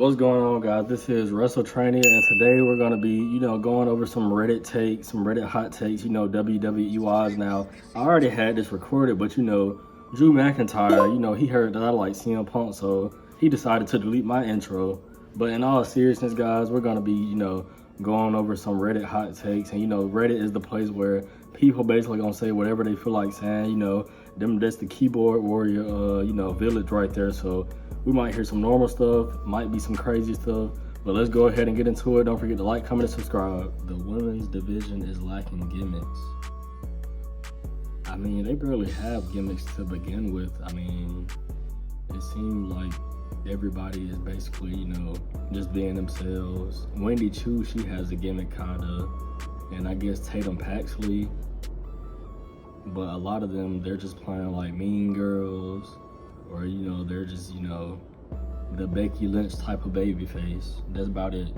What's going on, guys? This is Wrestle Training, and today we're going to be, going over some Reddit takes, some Reddit hot takes, WWE wise. Now, I already had this recorded, but Drew McIntyre, he heard that I like CM Punk, so he decided to delete my intro. But in all seriousness, guys, we're going to be, going over some Reddit hot takes, and Reddit is the place where people basically gonna say whatever they feel like saying. That's the keyboard warrior, village right there. So we might hear some normal stuff, might be some crazy stuff, but let's go ahead and get into it. Don't forget to like, comment, and subscribe. The women's division is lacking gimmicks. I mean, they barely have gimmicks to begin with. I mean, it seems like everybody is basically, just being themselves. Wendy Chu, she has a gimmick kinda, and I guess Tatum Paxley, but a lot of them, they're just playing like mean girls, or they're just the Becky Lynch type of baby face. That's about it.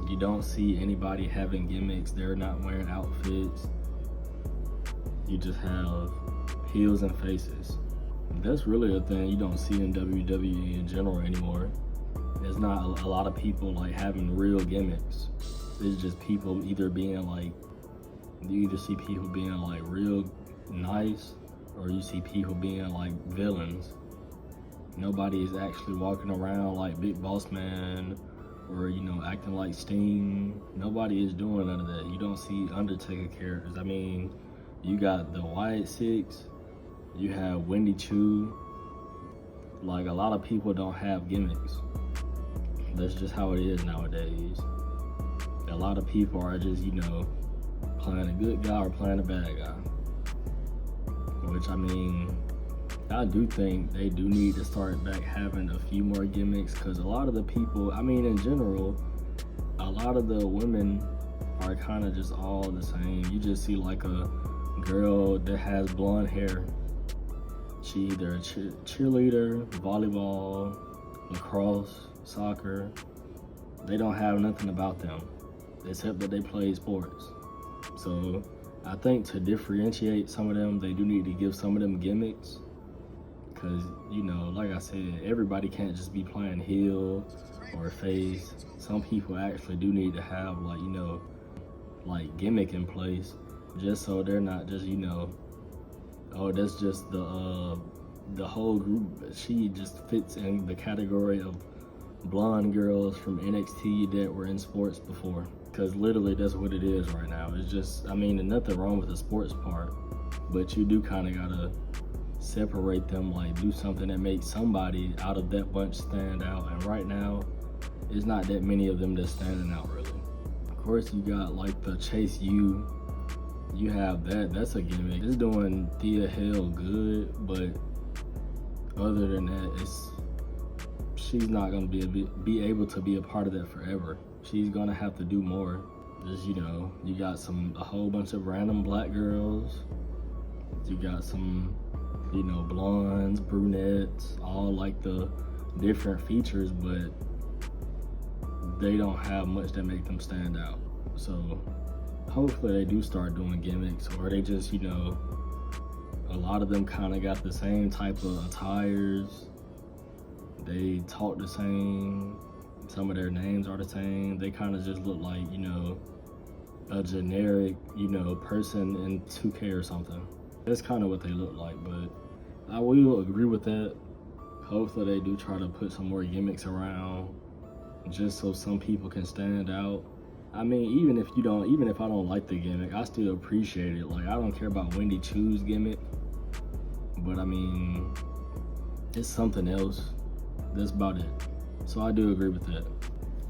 You don't see anybody having gimmicks. They're not wearing outfits. You just have heels and faces. That's really a thing you don't see in WWE in general anymore. There's not a lot of people like having real gimmicks. It's just people either being like, you either see people being like real nice, or you see people being like villains. Nobody is actually walking around like Big Boss Man, or acting like Sting. Nobody is doing none of that. You don't see Undertaker characters. I mean, you got the Wyatt Six, you have Wendy Chu. Like, a lot of people don't have gimmicks. That's just how it is nowadays. A lot of people are just, playing a good guy or playing a bad guy. Which, I mean, I do think they do need to start back having a few more gimmicks, because a lot of the people, I mean, in general, a lot of the women are kind of just all the same. You just see like a girl that has blonde hair. She either a cheerleader, volleyball, lacrosse, soccer. They don't have nothing about them except that they play sports. So I think to differentiate some of them, they do need to give some of them gimmicks. Because, like I said, everybody can't just be playing heel or face. Some people actually do need to have like gimmick in place, just so they're not just, oh, that's just the whole group. She just fits in the category of blonde girls from NXT that were in sports before. Because literally that's what it is right now. It's just, I mean, there's nothing wrong with the sports part, but you do kind of gotta separate them, like do something that makes somebody out of that bunch stand out. And right now, it's not that many of them that's standing out really. Of course, you got like the Chase U. You have that's a gimmick. It's doing Thea Hale good, but other than that, she's not gonna be able to be a part of that forever. She's gonna have to do more. Just, you got a whole bunch of random black girls. You got some, blondes, brunettes, all like the different features, but they don't have much that make them stand out. So hopefully they do start doing gimmicks, or they just, a lot of them kind of got the same type of attires. They talk the same. Some of their names are the same. They kind of just look like, a generic, person in 2K or something. That's kind of what they look like, but I will agree with that. Hopefully they do try to put some more gimmicks around, just so some people can stand out. I mean, even if I don't like the gimmick, I still appreciate it. Like, I don't care about Wendy Chu's gimmick, but I mean, it's something else. That's about it. So I do agree with that.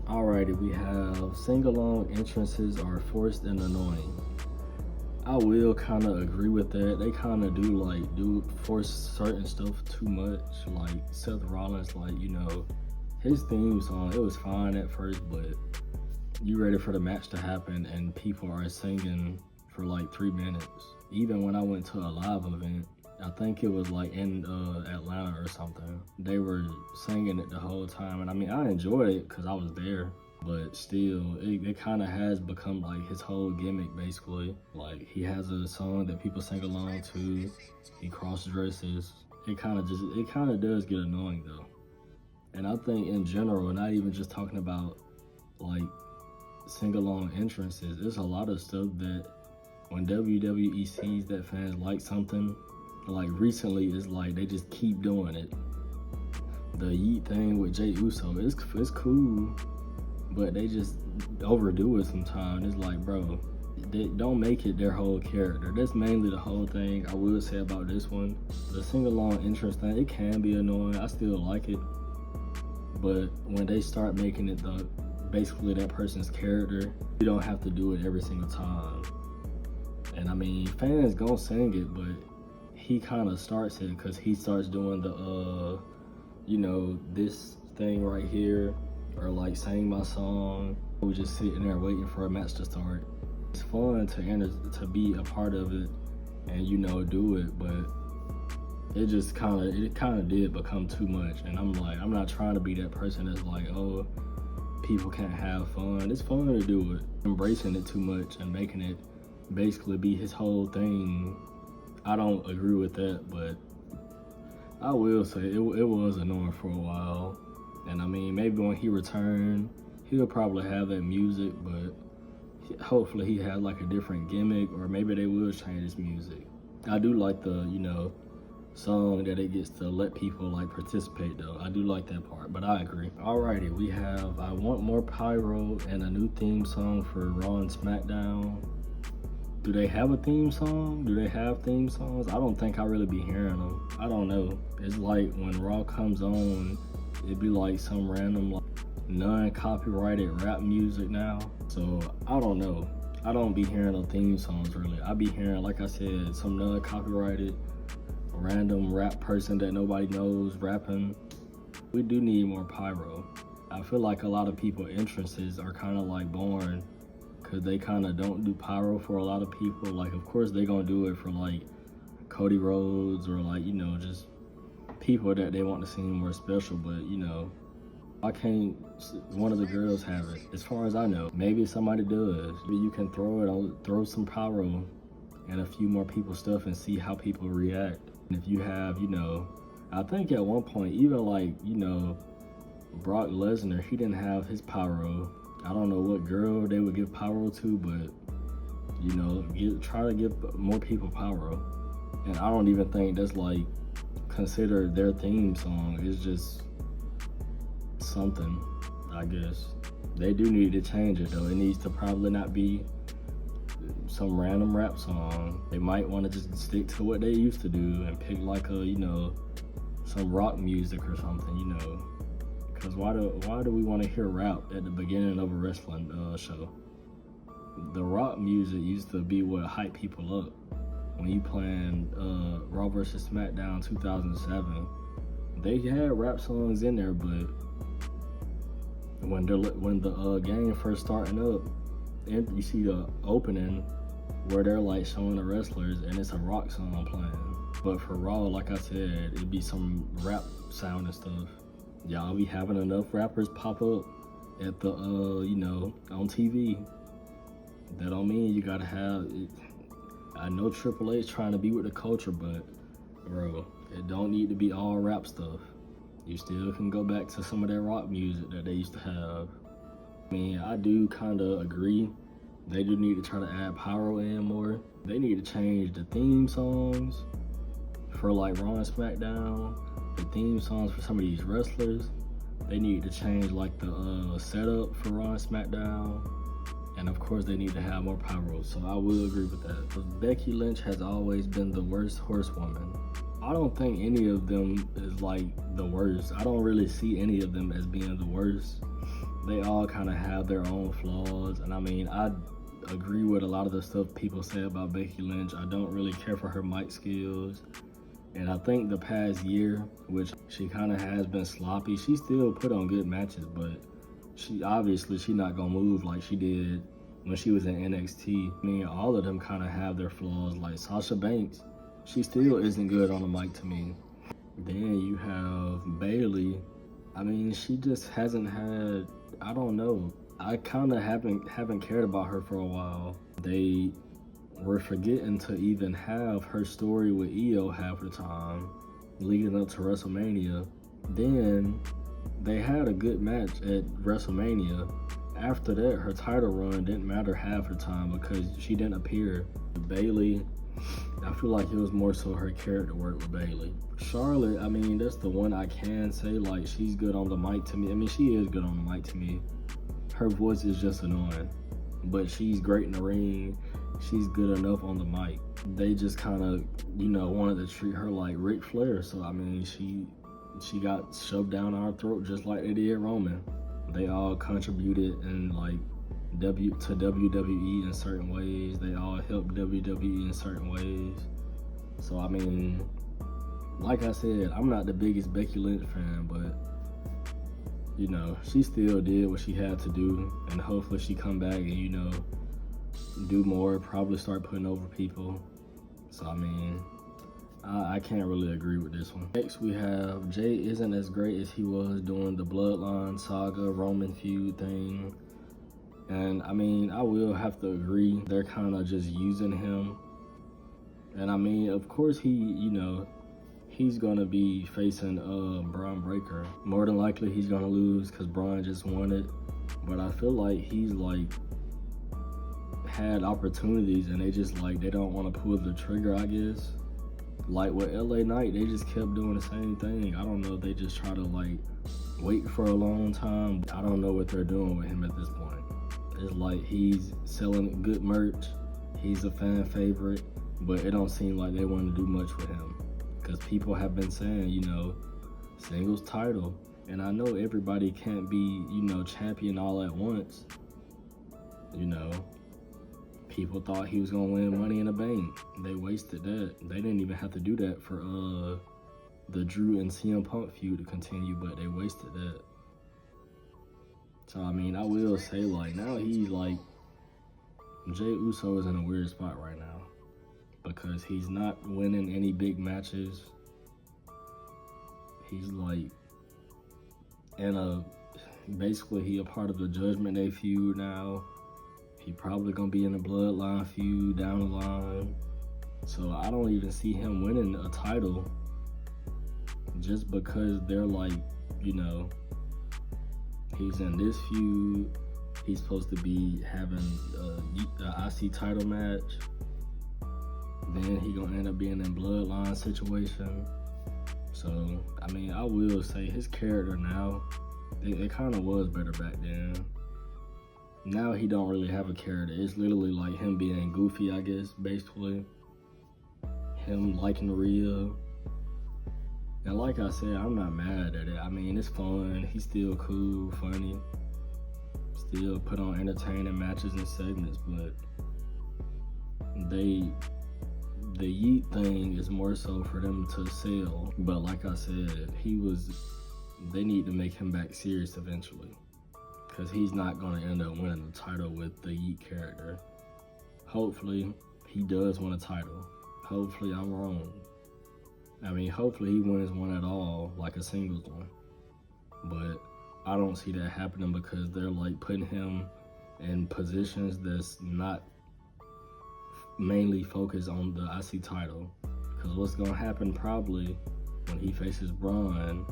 Alrighty, we have sing-along entrances are forced and annoying. I will kind of agree with that. They kind of do force certain stuff too much. Like Seth Rollins, his theme song, it was fine at first, but you ready for the match to happen and people are singing for like 3 minutes. Even when I went to a live event, I think it was like in Atlanta or something, they were singing it the whole time. And I mean, I enjoyed it because I was there, but still, it kind of has become like his whole gimmick basically. Like, he has a song that people sing along to, he cross dresses. It kind of does get annoying though. And I think in general, not even just talking about like sing-along entrances, there's a lot of stuff that when WWE sees that fans like something, like recently, it's like they just keep doing it. The Yeet thing with Jey Uso, it's cool, but they just overdo it sometimes. It's like, bro, they don't make it their whole character. That's mainly the whole thing I will say about this one. The sing-along entrance thing, it can be annoying. I still like it, but when they start making it basically that person's character, you don't have to do it every single time. And I mean, fans gonna sing it, but he kind of starts it because he starts doing the you know, this thing right here, or like saying my song. We're just sitting there waiting for a match to start. It's fun to be a part of it and, you know, do it, but it just kind of did become too much. And I'm like, I'm not trying to be that person that's like, oh, people can't have fun. It's fun to do it. Embracing it too much and making it basically be his whole thing, I don't agree with that, but I will say it was annoying for a while. And I mean, maybe when he returned, he'll probably have that music, but hopefully he has like a different gimmick, or maybe they will change his music. I do like the, you know, song that it gets to let people like participate though. I do like that part, but I agree. Alrighty, we have I Want More Pyro and a new theme song for Raw and SmackDown. Do they have a theme song? Do they have theme songs? I don't think I really be hearing them. I don't know. It's like when Raw comes on, it'd be like some random like non-copyrighted rap music now. So I don't know. I don't be hearing no theme songs really. I be hearing, like I said, some non-copyrighted random rap person that nobody knows rapping. We do need more pyro. I feel like a lot of people entrances are kind of like boring because they kind of don't do pyro for a lot of people. Like, of course they gonna do it for like Cody Rhodes or like, you know, just people that they want to seem more special, but you know, why can't one of the girls have it? As far as I know, maybe somebody does. Maybe you can throw some pyro and a few more people's stuff and see how people react. And if you have, you know, I think at one point, even like, you know, Brock Lesnar, he didn't have his pyro. I don't know what girl they would give pyro to, but, you know, try to give more people pyro. And I don't even think that's like considered their theme song. It's just something, I guess. They do need to change it though. It needs to probably not be some random rap song. They might want to just stick to what they used to do and pick like a, you know, some rock music or something, you know. Because why do we want to hear rap at the beginning of a wrestling show? The rock music used to be what hype people up. When you playing Raw vs. SmackDown 2007, they had rap songs in there, but when the game first starting up, and you see the opening where they're like showing the wrestlers and it's a rock song playing. But for Raw, like I said, it'd be some rap sound and stuff. Y'all be having enough rappers pop up at the, you know, on TV. That don't mean you gotta have it. I know Triple H trying to be with the culture, but bro, it don't need to be all rap stuff. You still can go back to some of that rock music that they used to have. I mean, I do kind of agree. They do need to try to add pyro in more. They need to change the theme songs for like Raw and SmackDown. The theme songs for some of these wrestlers. They need to change like the setup for Raw and SmackDown. And of course they need to have more pyro, so I will agree with that. But Becky Lynch has always been the worst horsewoman. I don't think any of them is like the worst. I don't really see any of them as being the worst. They all kind of have their own flaws, and I mean, I agree with a lot of the stuff people say about Becky Lynch. I don't really care for her mic skills. And I think the past year, which she kind of has been sloppy, she still put on good matches, but she not gonna move like she did when she was in NXT. I mean, all of them kind of have their flaws. Like Sasha Banks, she still isn't good on the mic to me. Then you have Bayley. I mean, she just hasn't had, I don't know. I kind of haven't cared about her for a while. They were forgetting to even have her story with Io half the time, leading up to WrestleMania. Then they had a good match at WrestleMania. After that, her title run didn't matter half the time because she didn't appear. Bayley, I feel like it was more so her character work with Bayley. Charlotte, I mean, that's the one I can say, like, she's good on the mic to me. I mean, she is good on the mic to me. Her voice is just annoying, but she's great in the ring. She's good enough on the mic. They just kind of, you know, wanted to treat her like Ric Flair. So, I mean, she got shoved down our throat just like they did Roman. They all contributed in, like, to WWE in certain ways. They all helped WWE in certain ways. So, I mean, like I said, I'm not the biggest Becky Lynch fan, but, you know, she still did what she had to do, and hopefully she come back and, you know, do more, probably start putting over people. So, I mean, I can't really agree with this one. Next, we have Jay isn't as great as he was doing the Bloodline Saga Roman feud thing. And, I mean, I will have to agree. They're kind of just using him. And, I mean, of course, you know, he's going to be facing Braun Breaker. More than likely, he's going to lose because Braun just won it. But I feel like he's, like, had opportunities and they just, like, they don't want to pull the trigger, I guess. Like with LA Knight, they just kept doing the same thing. I don't know, they just try to, like, wait for a long time. I don't know what they're doing with him at this point. It's like he's selling good merch, he's a fan favorite, but it don't seem like they want to do much with him. Because people have been saying, you know, singles title. And I know everybody can't be, you know, champion all at once. You know, people thought he was going to win Money in the Bank. They wasted that. They didn't even have to do that for the Drew and CM Punk feud to continue, but they wasted that. So, I mean, I will say, like, now he's, like, Jey Uso is in a weird spot right now because he's not winning any big matches. He's, like, basically he a part of the Judgment Day feud now. He probably gonna be in the Bloodline feud down the line. So I don't even see him winning a title just because they're like, you know, he's in this feud. He's supposed to be having a IC title match. Then he gonna end up being in Bloodline situation. So, I mean, I will say his character now, it kind of was better back then. Now he don't really have a character. It's literally like him being goofy, I guess, basically. Him liking Rhea. And like I said, I'm not mad at it. I mean, it's fun. He's still cool, funny. Still put on entertaining matches and segments, but the Yeet thing is more so for them to sell. But like I said, they need to make him back serious eventually. Because he's not going to end up winning the title with the Yeet character. Hopefully, he does win a title. Hopefully, I'm wrong. I mean, hopefully he wins one at all, like a singles one. But I don't see that happening because they're, like, putting him in positions that's not mainly focused on the IC title. Because what's going to happen probably when he faces Braun,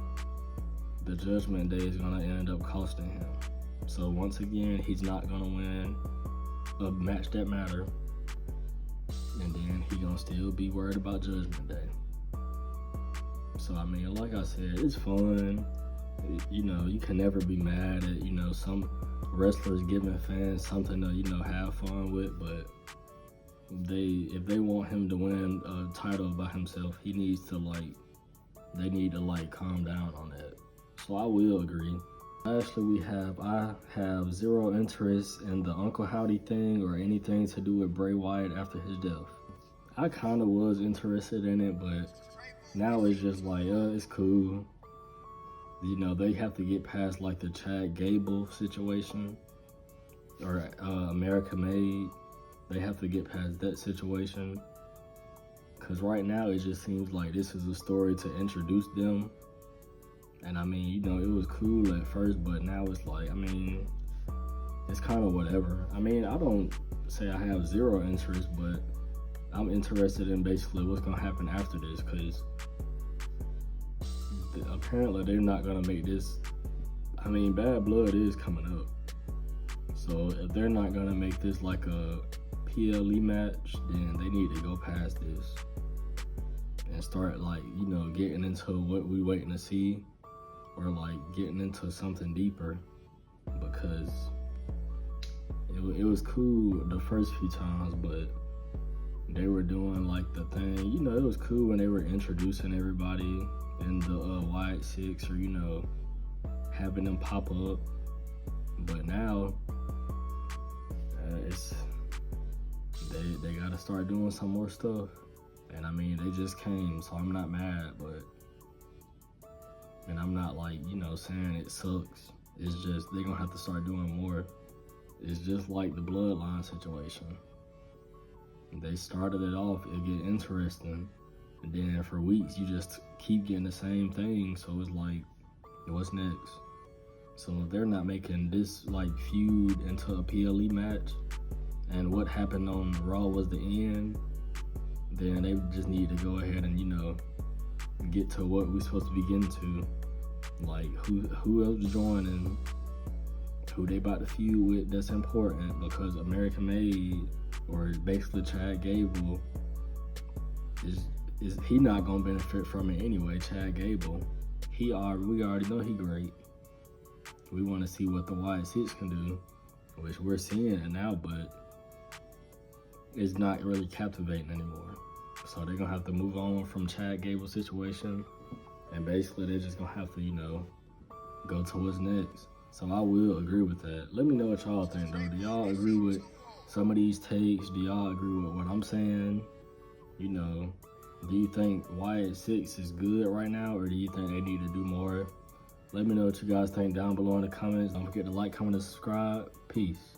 the Judgment Day is going to end up costing him. So once again, he's not gonna win a match that matter, and then he gonna still be worried about Judgment Day. So I mean, like I said, it's fun. You know, you can never be mad at, you know, some wrestlers giving fans something to, you know, have fun with. But if they want him to win a title by himself, they need to, like, calm down on that. So I will agree. Lastly, I have zero interest in the Uncle Howdy thing or anything to do with Bray Wyatt after his death. I kind of was interested in it, but now it's just like, it's cool. You know, they have to get past, like, the Chad Gable situation or America Made. They have to get past that situation. Because right now, it just seems like this is a story to introduce them. And I mean, you know, it was cool at first, but now it's like, I mean, it's kind of whatever. I mean, I don't say I have zero interest, but I'm interested in basically what's going to happen after this, because apparently they're not gonna make this. I mean, Bad Blood is coming up, so if they're not gonna make this like a PLE match, then they need to go past this and start like, you know, getting into what we waiting to see, or like getting into something deeper, because it was cool the first few times, but they were doing like the thing, you know, it was cool when they were introducing everybody in the Wyatt Six, or, you know, having them pop up. But now it's they gotta start doing some more stuff. And I mean, they just came, so I'm not mad, and I'm not like, you know, saying it sucks. It's just they're gonna have to start doing more. It's just like the Bloodline situation. They started it off, it get interesting, and then for weeks you just keep getting the same thing. So it's like, what's next? So if they're not making this like feud into a PLE match, and what happened on Raw was the end, then they just need to go ahead and, you know, get to what we're supposed to be getting to. Like who else joining, who they about to feud with, that's important, because American Made, or basically Chad Gable, is he not gonna benefit from it anyway. Chad Gable, we already know he great. We want to see what the Wyatt Six can do, which we're seeing it now, but it's not really captivating anymore. So they're gonna have to move on from Chad Gable's situation, and basically they're just gonna have to, you know, go to what's next. So I will agree with that. Let me know what y'all think though. Do y'all agree with some of these takes? Do y'all agree with what I'm saying? You know, do you think Wyatt Six is good right now, or do you think they need to do more? Let me know what you guys think down below in the comments. Don't forget to like, comment, and subscribe. Peace.